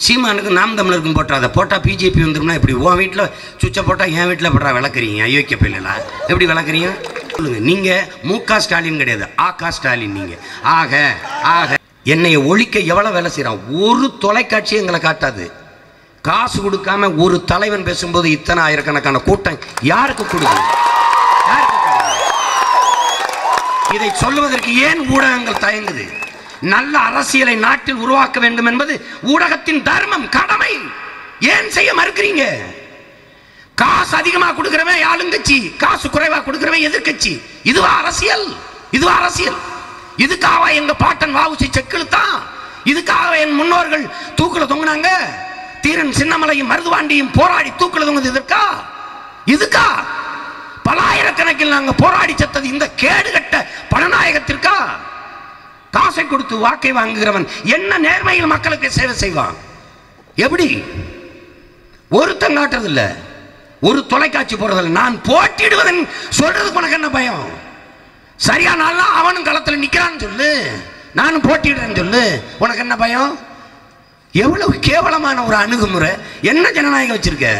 சீமானுக்கு நாம் தமிழருக்கும் போட்டாத போட்டால் பிஜேபி வந்துடும்னா இப்படி உன் வீட்டில் சுவிட்சை போட்டால் என் வீட்டில் போடுறா விளக்குறீங்க அயோக்கிய பிள்ளைலாம் எப்படி விளக்குறீங்க சொல்லுங்க. நீங்கள் முக ஸ்டாலின் கிடையாது, ஆகா ஸ்டாலின். நீங்கள் ஆக ஆக என்னை ஒழிக்க எவ்வளோ வேலை செய்கிறான். ஒரு தொலைக்காட்சி எங்களை காட்டாது. காசு கொடுக்காம ஒரு தலைவன் பேசும்போது இத்தனை ஆயிரக்கணக்கான கூட்டம் யாருக்கு கொடுக்குது? இதை சொல்லுவதற்கு ஏன் ஊடகங்கள் தயங்குது? நல்ல அரசியலை நாட்டில் உருவாக்க வேண்டும் என்பது ஊடகத்தின் தர்மம், கடமை. ஏன் செய்ய மறுக்கிறீங்க? காசு அதிகமா கொடுக்கிறவன் ஆளுங்கட்சி, காசு குறைவா கொடுக்கிறவன் எதிர்கட்சி. இதுவா அரசியல்? இதுவா அரசியல்? இதுக்காக எங்க பாட்டன் வாவுசி செக்கிழுத்தான்? இதுக்காக என் முன்னோர்கள் தூக்குல தொங்குனாங்க? தீரன் சின்னமலையும் மருதுவாண்டியும் போராடி தூக்குல தொங்குது இதற்கா? இதுக்கா? பலாயிரக்கணக்கில் நாங்க போராடி செத்தது இந்த கேடுகட்ட பணநாயகத்திற்கா? காசை கொடுத்து வாக்கை வாங்குகிறவன் என்ன நேர்மையில் மக்களுக்கு சேவை செய்வான்? எப்படி? ஒருத்தன் காட்டுறதில்ல, ஒரு தொலைக்காட்சி போறதில்லை. நான் போட்டிடுவதன் சொல்றதுக்கு உனக்கு என்ன பயம்? சரியான அவனும் களத்தில் நிக்கிறான்னு சொல்லு, நானும் போட்டிடுறேன்னு சொல்லு, உனக்கு என்ன பயம்? எவ்வளவு கேவலமான ஒரு அணுகுமுறை! என்ன ஜனநாயகம் வச்சிருக்க?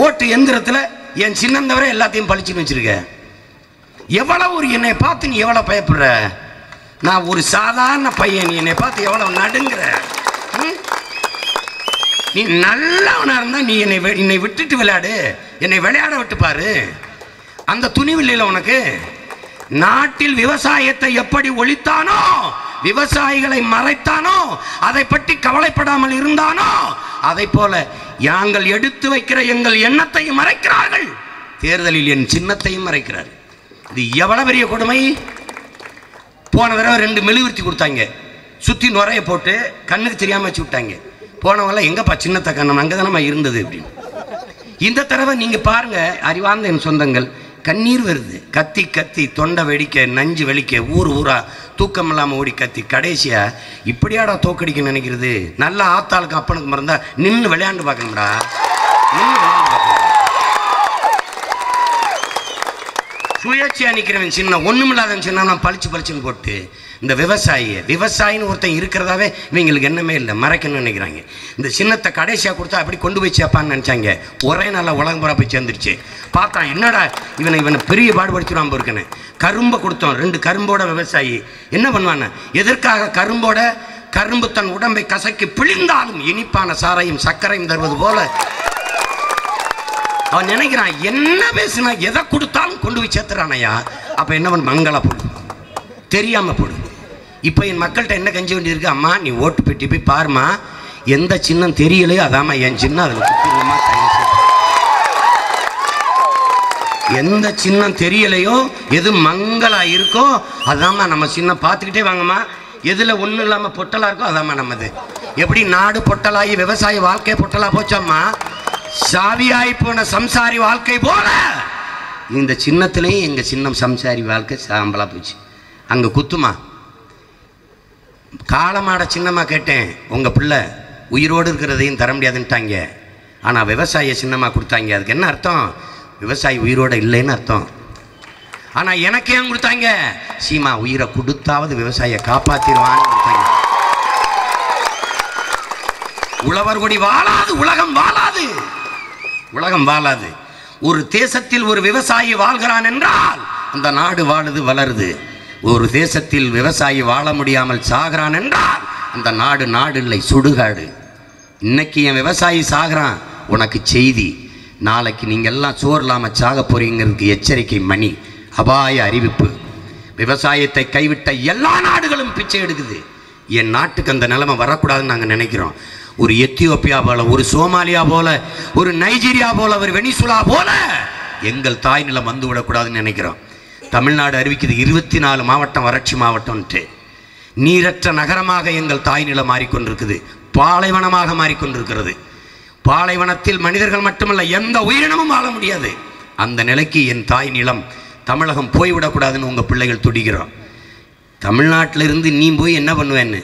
ஓட்டு எந்திரத்தில் என் சின்னம் தவிர எல்லாத்தையும் பழிச்சுன்னு வச்சிருக்க. எவ்வளவு ஒரு என்னை பார்த்து நீ எவ்வளவு பயப்படுற? நான் ஒரு சாதாரண பையன், நீ என்னை பார்த்து எவ்வளவு நடுங்குற? நீ நல்லவனா இருந்தா நீ என்னை விட்டுட்டு விளையாடு, என்னை விளையாட விட்டு பாரு. அந்த துணிவில்லையில உனக்கு. நாட்டில் விவசாயத்தை எப்படி ஒழித்தானோ, விவசாயிகளை மறைத்தானோ, அதை பற்றி கவலைப்படாமல் இருந்தானோ, அதை போல நாங்கள் எடுத்து வைக்கிற எங்கள் எண்ணத்தையும் மறைக்கிறார்கள். தேர்தலில் என் சின்னத்தையும் மறைக்கிறார். இது எவ்வளவு பெரிய கொடுமை! போன தடவை 2 மெழுகுவர்த்தி கொடுத்தாங்க, சுற்றி நுரைய போட்டு கண்ணுக்கு தெரியாம வச்சு விட்டாங்க. போனவங்களாம் எங்கப்பா சின்னத்தை கண்ணம், அங்கே தானே இருந்தது அப்படின்னு. இந்த தடவை நீங்க பாருங்க, அறிவார்ந்த என் சொந்தங்கள், கண்ணீர் வருது. கத்தி கத்தி தொண்டை வெடிக்க, நஞ்சு வெளிக்க, ஊர் ஊரா தூக்கம் இல்லாமல் ஓடி கத்தி கடைசியா இப்படியாடா தோக்கடிக்க நினைக்கிறது? நல்ல ஆத்தாளுக்கு அப்பனுக்கு மறந்தா நின்று விளையாண்டு பார்க்கணும்டா. சுயேட்சையா நிற்கிறவன் சின்ன, ஒண்ணுமில்லாதவன் சின்ன பளிச்சுன்னு போட்டு இந்த விவசாயின்னு ஒருத்தன் இருக்கிறதாவே இவங்களுக்கு என்னமே இல்லை, மறைக்கணும்னு நினைக்கிறாங்க. இந்த சின்னத்தை கடைசியாக கொடுத்தா அப்படி கொண்டு போய் சேர்ப்பான்னு நினச்சாங்க. ஒரே நாளில் உலகம் பூரா போய் சேர்ந்துருச்சு. பார்த்தா என்னடா இவனை பெரிய பாடுபடுத்திடுவான் இருக்குன்னு கரும்பை கொடுத்தோம். 2 கரும்போட விவசாயி என்ன பண்ணுவான்னு, எதற்காக கரும்பு தன் உடம்பை கசக்கி பிழிந்தாலும் இனிப்பான சாரையும் சர்க்கரையும் தருவது போல அவன் நினைக்கிறான். என்ன பேசுனா எதை கொடுத்தாலும் கொண்டு போய் சேர்த்துறானையா. அப்ப என்ன பண்ண, மங்களா போடு, தெரியாம போடு. இப்ப என் மக்கள்கிட்ட என்ன கஞ்சி வேண்டி இருக்கு? அம்மா நீ ஓட்டு பெட்டி போய் பாருமா, எந்த சின்னம் தெரியலையோ அதாம்மா என் சின்னம், அதுல குத்திடுமா. எந்த சின்னம் தெரியலையோ, எது மங்களா இருக்கோ அதாம்மா நம்ம சின்னம். பார்த்துக்கிட்டே வாங்கம்மா, எதுல ஒன்றும் இல்லாம பொட்டலா இருக்கோ அதாம்மா நம்மது. எப்படி நாடு பொட்டலாகி விவசாய வாழ்க்கை பொட்டலா போச்சாம்மா, சாவியாய் போன சம்சாரி வாழ்க்கை போல இந்த சின்னத்திலையும் எங்க சின்னம் சம்சாரி வாழ்க்கை சாம்பலா போச்சு. அங்க குத்துமா. காலமாட சின்னமா கேட்டேன், உங்க பிள்ளை உயிரோடு இருக்கிறதையும் தர முடியாதுன்ட்டாங்க. ஆனா விவசாய சின்னமா கொடுத்தாங்க. அதுக்கு என்ன அர்த்தம்? விவசாயி உயிரோட இல்லைன்னு அர்த்தம். ஆனா எனக்கு ஏன் கொடுத்தாங்க? சீமா உயிரை கொடுத்தாவது விவசாயியை காப்பாத்திடுவான்னு கொடுத்தாங்க. உழவர் கொடி வாழாது, உலகம் வாழாது, உலகம் வாழாது. ஒரு தேசத்தில் ஒரு விவசாயி வாழ்கிறான் என்றால் அந்த நாடு வாழுது, வளருது. ஒரு தேசத்தில் விவசாயி வாழ முடியாமல் சாகிறான் என்றால் அந்த நாடு இல்லை, சுடுகாடு. இன்னைக்கு என் விவசாயி சாகிறான், உனக்கு செய்தி. நாளைக்கு நீங்க எல்லாம் சோறு இல்லாம சாக போறீங்கிறதுக்கு எச்சரிக்கை மணி, அபாய அறிவிப்பு. விவசாயத்தை கைவிட்ட எல்லா நாடுகளும் பிச்சை எடுக்குது. என் நாட்டுக்கு அந்த நிலைமை வரக்கூடாதுன்னு நாங்கள் நினைக்கிறோம். ஒரு எத்தியோப்பியா போல, ஒரு சோமாலியா போல, ஒரு நைஜீரியா போல, ஒரு வெனிசுலா போல எங்கள் தாய் நிலம் வந்து விடக்கூடாதுன்னு நினைக்கிறோம். தமிழ்நாடு அறிவிக்குது 24 மாவட்டம் வறட்சி மாவட்டம்ட்டு. நீரற்ற நகரமாக எங்கள் தாய் நிலம் மாறிக்கொண்டிருக்குது, பாலைவனமாக மாறிக்கொண்டிருக்கிறது. பாலைவனத்தில் மனிதர்கள் மட்டுமல்ல எந்த உயிரினமும் வாழ முடியாது. அந்த நிலைக்கு என் தாய் நிலம் தமிழகம் போய்விடக்கூடாதுன்னு உங்கள் பிள்ளைகள் துடிக்கிறோம். தமிழ்நாட்டிலிருந்து நீ போய் என்ன பண்ணுவேன்னு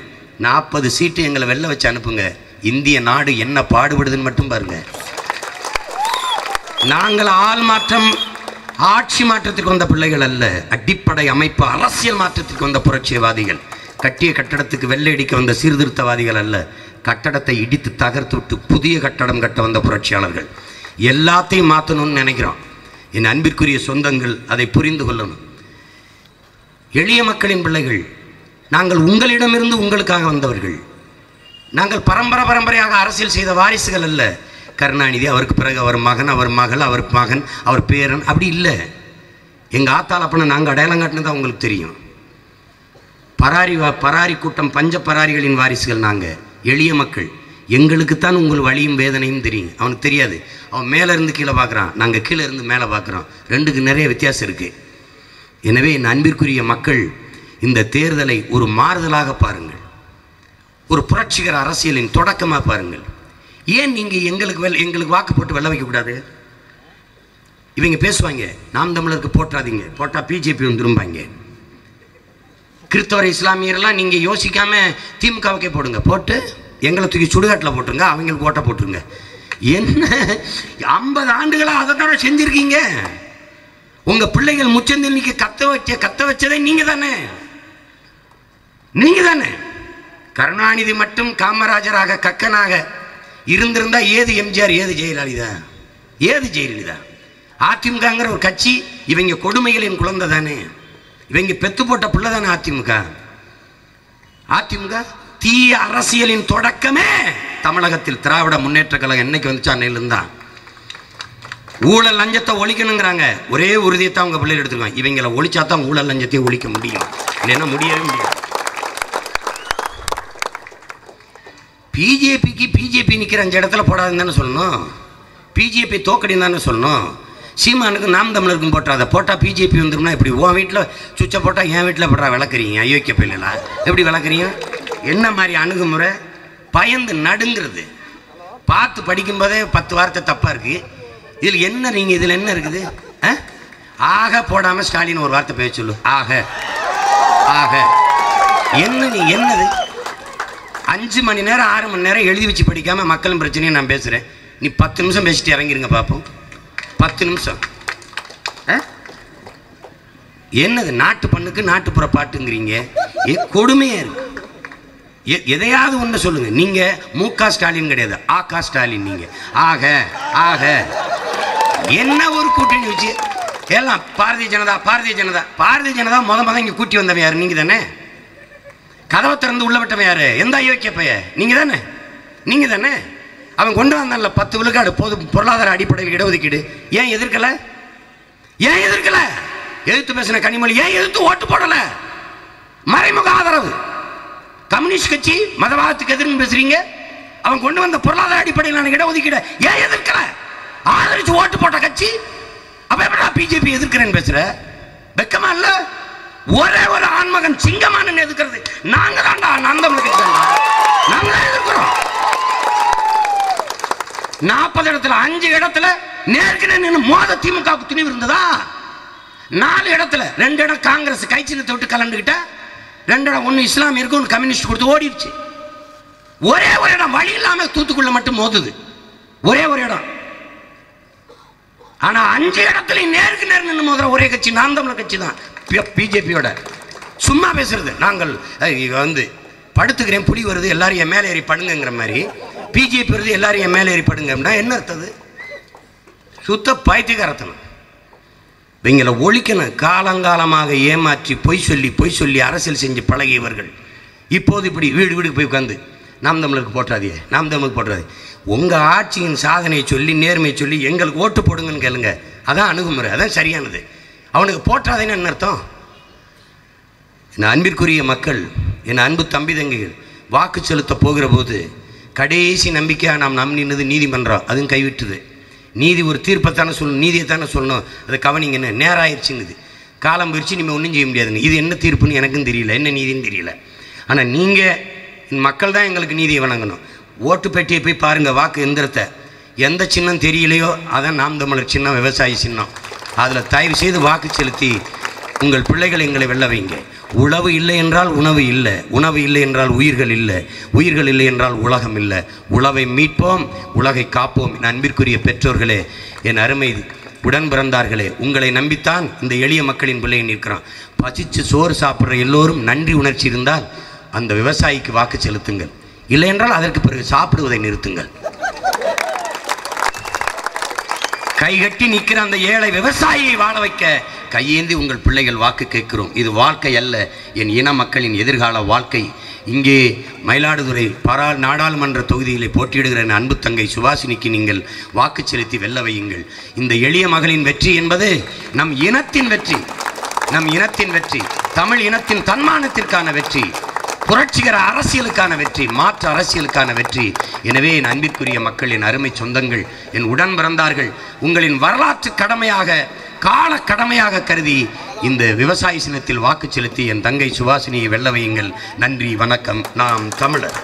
40 சீட்டு எங்களை வெளில வச்சு அனுப்புங்க. இந்திய நாடு என்ன பாடுபடுதுன்னு மட்டும் பாருங்க. நாங்கள் ஆள் மாற்றம், ஆட்சி மாற்றத்திற்கு வந்த பிள்ளைகள் அல்ல, அடிப்படை அமைப்பு அரசியல் மாற்றத்திற்கு வந்த புரட்சிவாதிகள். கட்டிய கட்டடத்துக்கு வெள்ளை அடிக்க வந்த சீர்திருத்தவாதிகள் அல்ல, கட்டடத்தை இடித்து தகர்த்து விட்டு புதிய கட்டடம் கட்ட வந்த புரட்சியாளர்கள். எல்லாத்தையும் மாற்றணும்னு நினைக்கிறோம். என் அன்பிற்குரிய சொந்தங்கள் அதை புரிந்து கொள்ளணும். எளிய மக்களின் பிள்ளைகள், நாங்கள் உங்களிடமிருந்து உங்களுக்காக வந்தவர்கள். நாங்கள் பரம்பரையாக அரசியல் செய்த வாரிசுகள் அல்ல. கருணாநிதி, அவருக்கு பிறகு அவர் மகன், அவர் மகள், அவர் மகன், அவர் பேரன், அப்படி இல்லை. எங்கள் ஆத்தாள் அப்பனை நாங்கள் அடையாளம் காட்டினது அவங்களுக்கு தெரியும். பராரி கூட்டம், பஞ்ச பராரிகளின் வாரிசுகள் நாங்கள், எளிய மக்கள். எங்களுக்குத்தான் உங்கள் வலியும் வேதனையும் தெரியும். அவனுக்கு தெரியாது. அவன் மேலே இருந்து கீழே பார்க்குறான், நாங்கள் கீழே இருந்து மேலே பார்க்குறோம். ரெண்டுக்கு நிறைய வித்தியாசம் இருக்குது. எனவே என் அன்பிற்குரிய மக்கள், இந்த தேர்தலை ஒரு மாறுதலாக பாருங்கள், ஒரு புரட்சிகர அரசியலின் தொடக்கமாக பாருங்கள். ஏன் நீங்கள் எங்களுக்கு வாக்கு போட்டு வெள்ள வைக்கக்கூடாது? இவங்க பேசுவாங்க, நாம் தமிழருக்கு போட்டாதீங்க, போட்டால் பிஜேபி வந்துரும்பாங்க. கிறிஸ்தவ இஸ்லாமியரெல்லாம் நீங்கள் யோசிக்காமல் திமுகவுக்கே போடுங்க, போட்டு எங்களை தூக்கி சுடுகாட்டில் போட்டுருங்க, அவங்களுக்கு ஓட்ட போட்டுருங்க. என்ன 50 ஆண்டுகளாக அதை தானே செஞ்சுருக்கீங்க. உங்கள் பிள்ளைகள் முச்சந்தில் நீங்க கத்த வச்சதே நீங்கள் தானே. கருணாநிதி மட்டும் காமராஜராக கக்கனாக இருந்திருந்தா ஏது எம்ஜிஆர், ஏது ஜெயலலிதா? அதிமுகங்கிற ஒரு கட்சி இவங்க கொடுமைகளின் குழந்தை தானே, இவங்க பெத்து போட்ட பிள்ளை தானே அதிமுக. தீய அரசியலின் தொடக்கமே தமிழகத்தில் திராவிட முன்னேற்ற கழகம் என்னைக்கு வந்துச்சு, அன்னையிலிருந்தான். ஊழல் லஞ்சத்தை ஒழிக்கணுங்கிறாங்க, ஒரே உறுதியத்தை அவங்க பிள்ளைகள் எடுத்துருவாங்க. இவங்களை ஒழிச்சா தான் ஊழல் லஞ்சத்தையும் ஒழிக்க முடியும், இல்லைன்னா முடியவே முடியாது. பிஜேபி நிற்கிற 5 இடத்துல போடாதுன்னு தானே சொல்லணும், பிஜேபி தோக்கடின்னு தானே சொல்லணும். சீமானுக்கு நாம் தமிழருக்கும் போட்டாத, போட்டால் பிஜேபி வந்துடும்னா இப்படி உன் வீட்டில் சுவிட்சை போட்டால் என் வீட்டில் போட்டா விளக்குறீங்க, அயோக்கிய பிள்ளைகளா? எப்படி விளக்குறீங்க? என்ன மாதிரி அணுகுமுறை? பயந்து நடுங்கிறது. பார்த்து படிக்கும்போதே 10 வார்த்தை தப்பாக இருக்குது. இதில் என்ன, நீங்கள் இதில் என்ன இருக்குது? ஆக போடாமல் ஸ்டாலின் ஒரு வார்த்தை பேச சொல்லு. ஆக என்ன, நீ என்னது? 5 மணி நேரம் 6 மணி நேரம் எழுதி வச்சு படிக்காமல் மக்களின் பிரச்சனையை நான் பேசுகிறேன். நீ 10 நிமிஷம் பேசிட்டு இறங்கிருங்க பார்ப்போம். 10 நிமிஷம் என்னது? நாட்டு பண்ணுக்கு நாட்டுப்புற பாட்டுங்கிறீங்க, கொடுமையாக இருக்கு. எதையாவது ஒன்று சொல்லுங்க. நீங்கள் முக ஸ்டாலின் கிடையாது, ஆகா ஸ்டாலின். நீங்கள் ஆக என்ன ஒரு கூட்டணி வச்சு எல்லாம் பாரதிய ஜனதா முத இங்கே கூட்டி வந்தவன் யாரு? நீங்கள் தானே. கதவை திறந்து உள்ள விட்டவன் யாரு? எந்த அயோக்கிய பைய? நீங்கள் தானே. அவன் கொண்டு வந்தான்ல 10 விழுக்காடு போதும் பொருளாதார அடிப்படையில் இடஒதுக்கீடு. ஏன் எதிர்க்கல? எதிர்த்து பேசின கனிமொழி ஏன் எதிர்த்து ஓட்டு போடல? மறைமுக ஆதரவு. கம்யூனிஸ்ட் கட்சி மதவாதத்துக்கு எதிர்ப்பு பேசுறீங்க. அவன் கொண்டு வந்த பொருளாதார அடிப்படையில் இடஒதுக்கீடு ஏன் எதிர்க்கல? ஆதரிச்சு ஓட்டு போட்ட கட்சி. அப்ப எப்படா பிஜேபி எதிர்க்கிறேன்னு பேசுற? வெக்கமா இல்ல? ஒரே ஒரு ஆண்மகன் சிங்கமான எதிர்க்கிறது நாங்க தான்டா. நாங்க எதிர்க்கிறோம். 40 இடத்துல 5 இடத்துல நேருக்கு நின்று மோத திமுக துணிவு இருந்ததா? 4 இடத்துல 2 இடம் காங்கிரஸ் கை சின்னத்தை விட்டு கலந்துகிட்ட, 2 இடம் ஒன்று இஸ்லாமியருக்கு ஒன்று கம்யூனிஸ்ட் கொடுத்து ஓடிடுச்சு. ஒரே ஒரு இடம் வழி இல்லாம தூத்துக்குள்ள மட்டும் மோதுது, ஒரே ஒரு இடம். ஆனா 5 இடத்துல நேருக்கு நேர் நின்று மோதுற ஒரே கட்சி நாம் தமிழர் கட்சி தான். பிஜேபியோட சும்மா பேசுறது. நாங்கள் வந்து படுத்துக்கிறேன், புலி வருது எல்லாரும் என் மேலே ஏறி படுங்கிற மாதிரி பிஜேபி வருது எல்லாரும் என் மேலே ஏறி படுங்க. என்ன அர்த்தது? சுத்த பைத்தியக்காரத்தனம். இவங்களை ஒழிக்கணும். காலங்காலமாக ஏமாற்றி பொய் சொல்லி அரசியல் செஞ்சு பழகியவர்கள் இப்போது இப்படி வீடுக்கு போய் உட்காந்து நாம் தமிழருக்கு போட்டாதே. உங்கள் ஆட்சியின் சாதனையை சொல்லி நேர்மையை சொல்லி எங்களுக்கு ஓட்டு போடுங்கன்னு கேளுங்க. அதான் அணுகுமுறை, அதான் சரியானது. அவனுக்கு போட்டாதேன்னு என்ன அர்த்தம்? என் அன்பிற்குரிய மக்கள், என் அன்பு தம்பி தங்கைகள், வாக்கு செலுத்த போகிற போது கடைசி நம்பிக்கையாக நாம் நம்பினது நீதிமன்றம். அதுவும் கைவிட்டுது. நீதி ஒரு தீர்ப்பைத்தானே சொல்லணும், நீதியைத்தானே சொல்லணும். அதை கவனிங்கன்னு நேராயிருச்சுங்குது. காலம் பிரித்து நீங்கள் ஒன்றும் செய்ய முடியாதுங்க. இது என்ன தீர்ப்புன்னு எனக்கும் தெரியல, என்ன நீதின்னு தெரியல. ஆனால் நீங்கள் மக்கள் தான் எங்களுக்கு நீதியை வழங்கணும். ஓட்டு பெட்டியை போய் பாருங்கள், வாக்கு எந்திரத்தை. எந்த சின்னம் தெரியலையோ அதான் நாம் தமிழர் சின்னம், விவசாயி சின்னம். அதில் தயவு செய்து வாக்கு செலுத்தி உங்கள் பிள்ளைகள் எங்களை வெல்ல வைங்க. உழவு இல்லை என்றால் உணவு இல்லை, உணவு இல்லை என்றால் உயிர்கள் இல்லை, உயிர்கள் இல்லை என்றால் உலகம் இல்லை. உழவை மீட்போம், உலகை காப்போம். என் அன்பிற்குரிய பெற்றோர்களே, என் அருமை உடன் பிறந்தார்களே, உங்களை நம்பித்தான் இந்த எளிய மக்களின் பிள்ளையை நிற்கிறான். பசிச்சு சோறு சாப்பிட்ற எல்லோரும் நன்றி உணர்ச்சி இருந்தால் அந்த விவசாயிக்கு வாக்கு செலுத்துங்கள். இல்லை என்றால் அதற்கு பிறகு சாப்பிடுவதை நிறுத்துங்கள். கைகட்டி நிற்கிற அந்த ஏழை விவசாயியை வாழ வைக்க கையேந்தி உங்கள் பிள்ளைகள் வாக்கு கேட்கிறோம். இது வாழ்க்கை அல்ல, என் இன மக்களின் எதிர்கால வாழ்க்கை. இங்கே மயிலாடுதுறை நாடாளுமன்ற தொகுதியிலே போட்டியிடுகிற அன்பு தங்கை சுபாஷினிக்கு நீங்கள் வாக்கு செலுத்தி வெல்ல வையுங்கள். இந்த எளிய மகளின் வெற்றி என்பது நம் இனத்தின் வெற்றி, நம் இனத்தின் வெற்றி, தமிழ் இனத்தின் தன்மானத்திற்கான வெற்றி, புரட்சிகர அரசியலுக்கான வெற்றி, மாற்று அரசியலுக்கான வெற்றி. எனவே என் அன்பிற்குரிய மக்கள், என் அருமை சொந்தங்கள், என் உடன் பிறந்தார்கள், உங்களின் வரலாற்று கடமையாக, கால கடமையாக கருதி இந்த விவசாய சின்னத்தில் வாக்கு செலுத்தி என் தங்கை சுபாஷினியை வெல்ல வையுங்கள். நன்றி, வணக்கம். நாம் தமிழர்.